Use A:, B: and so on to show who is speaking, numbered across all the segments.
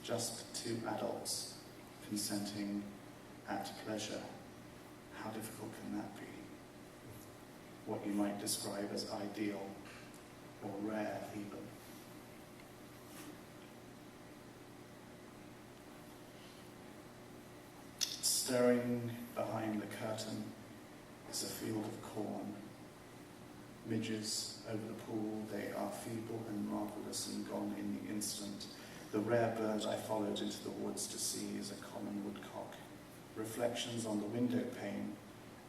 A: just two adults consenting at pleasure. How difficult can that be? What you might describe as ideal, or rare even. Stirring behind the curtain is a field of corn. Midges over the pool, they are feeble and marvellous and gone in the instant. The rare bird I followed into the woods to see is a common woodcock. Reflections on the window pane,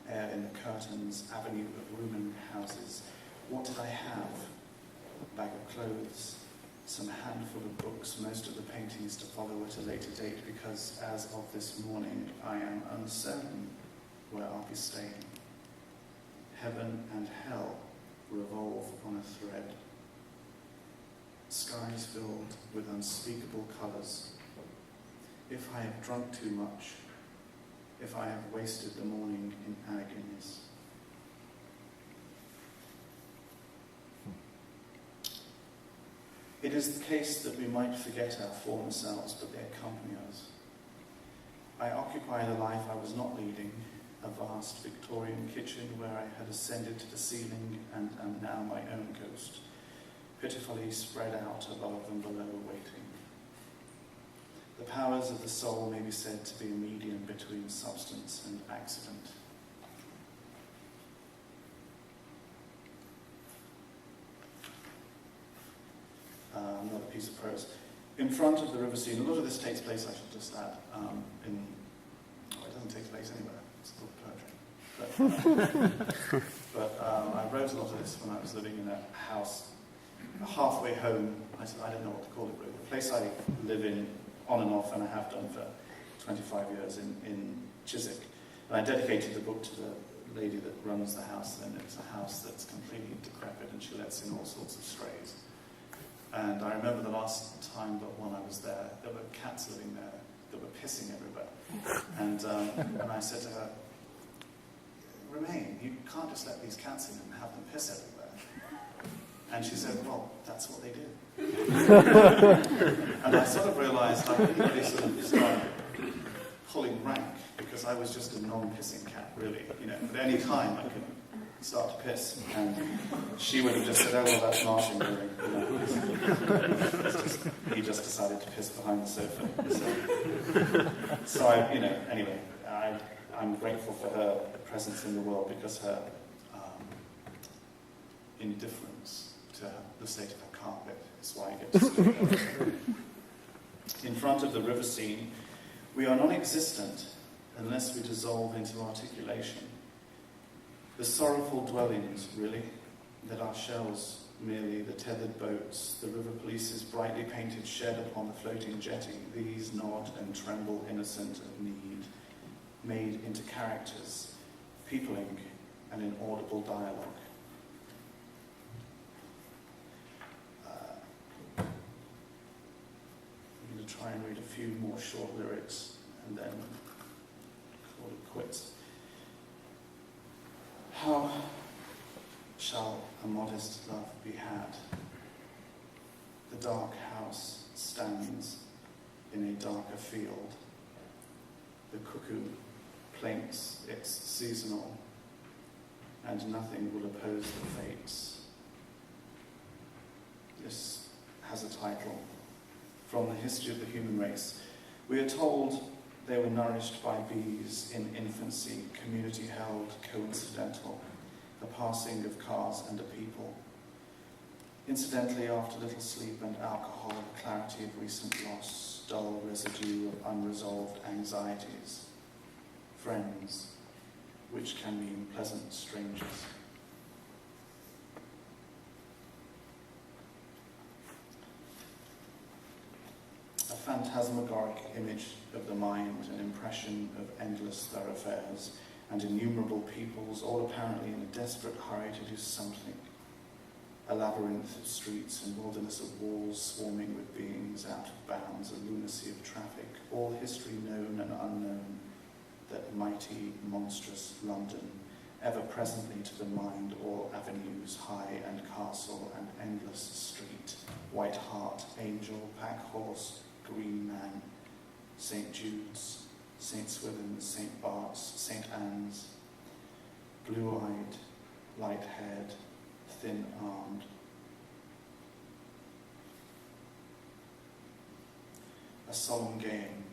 A: air in the curtains, avenue of ruined houses. What did I have? A bag of clothes, some handful of books, most of the paintings to follow at a later date, because as of this morning I am uncertain where I'll be staying. Heaven and hell revolve on a thread. Skies filled with unspeakable colours. If I have drunk too much, if I have wasted the morning in agonies. It is the case that we might forget our former selves, but they accompany us. I occupy the life I was not leading, a vast Victorian kitchen where I had ascended to the ceiling and am now my own ghost, pitifully spread out above and below waiting. The powers of the soul may be said to be a medium between substance and accident. Another piece of prose. In front of the river scene, a lot of this takes place, I should just add, it doesn't take place anywhere, it's called poetry. But I wrote a lot of this when I was living in a house, halfway home, I don't know what to call it, really. The place I live in, on and off, and I have done for 25 years in Chiswick. And I dedicated the book to the lady that runs the house, and it's a house that's completely decrepit, and she lets in all sorts of strays. And I remember the last time but one I was there were cats living there that were pissing everywhere. And I said to her, Remain, you can't just let these cats in and have them piss everywhere. And she said, well, that's what they do. And I sort of realised I really, really sort of started pulling rank, because I was just a non-pissing cat, really. You know, at any time I could start to piss, and she would have just said, oh, well, that's Martin doing. You know, he just decided to piss behind the sofa. So I, anyway, I'm grateful for her presence in the world, because her indifference to the state of her carpet is why I get to speak about her. In front of the river scene, we are non-existent unless we dissolve into articulation. The sorrowful dwellings, really, that are shells, merely the tethered boats, the river police's brightly painted shed upon the floating jetty, these nod and tremble innocent of need, made into characters, peopling an inaudible dialogue. I'm going to try and read a few more short lyrics and then call it quits. How shall a modest love be had? The dark house stands in a darker field. The cuckoo plaints its seasonal, and nothing will oppose the fates. This has a title, From the History of the Human Race. We are told they were nourished by bees in infancy, community held, coincidental, the passing of cars and a people. Incidentally, after little sleep and alcohol, the clarity of recent loss, dull residue of unresolved anxieties. Friends, which can mean pleasant strangers. A phantasmagoric image of the mind, an impression of endless thoroughfares and innumerable peoples, all apparently in a desperate hurry to do something. A labyrinth of streets and wilderness of walls swarming with beings out of bounds, a lunacy of traffic, all history known and unknown, that mighty, monstrous London, ever presently to the mind, all avenues, high and castle and endless street, white hart, angel, pack horse, Green Man, St. Jude's, St. Swithin's, St. Bart's, St. Anne's, blue-eyed, light-haired, thin-armed. A solemn game.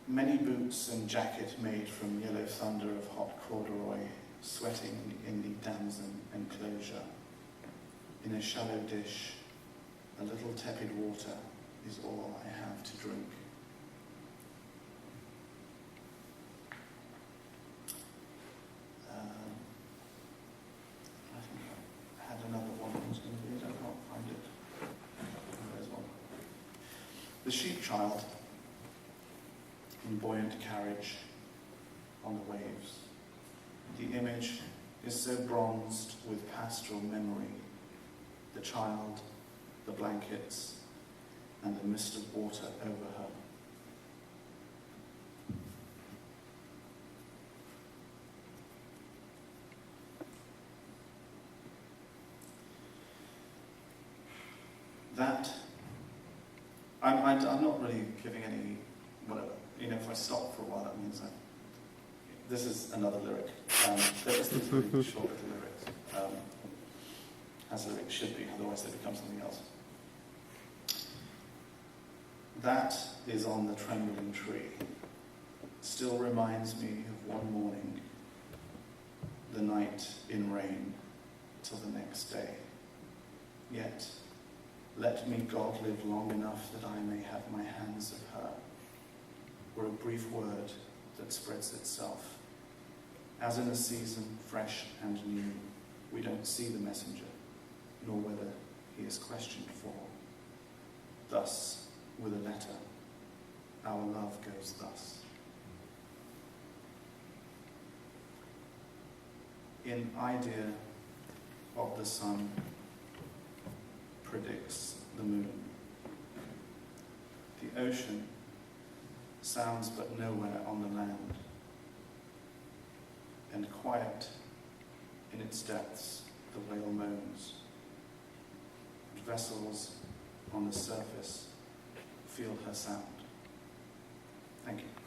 A: Many boots and jacket made from yellow thunder of hot corduroy, sweating in the damson enclosure. In a shallow dish, a little tepid water is all I have to drink. I think I had another one I was going to read. I can't find it. There's one. The sheep child in buoyant carriage on the waves. The image is so bronzed with pastoral memory. The child, the blankets, and the mist of water over her. That, I'm not really giving any, whatever, if I stop for a while, that means this is another lyric. They're just these really short little lyrics, as lyrics should be, otherwise they become something else. That is on the trembling tree. Still reminds me of one morning, the night in rain, till the next day. Yet, let me God live long enough that I may have my hands of her, or a brief word that spreads itself. As in a season fresh and new, we don't see the messenger, nor whether he is questioned for. Thus, with a letter, our love goes thus. In idea of the sun predicts the moon. The ocean sounds but nowhere on the land, and quiet in its depths the whale moans, and vessels on the surface feel her sound. Thank you.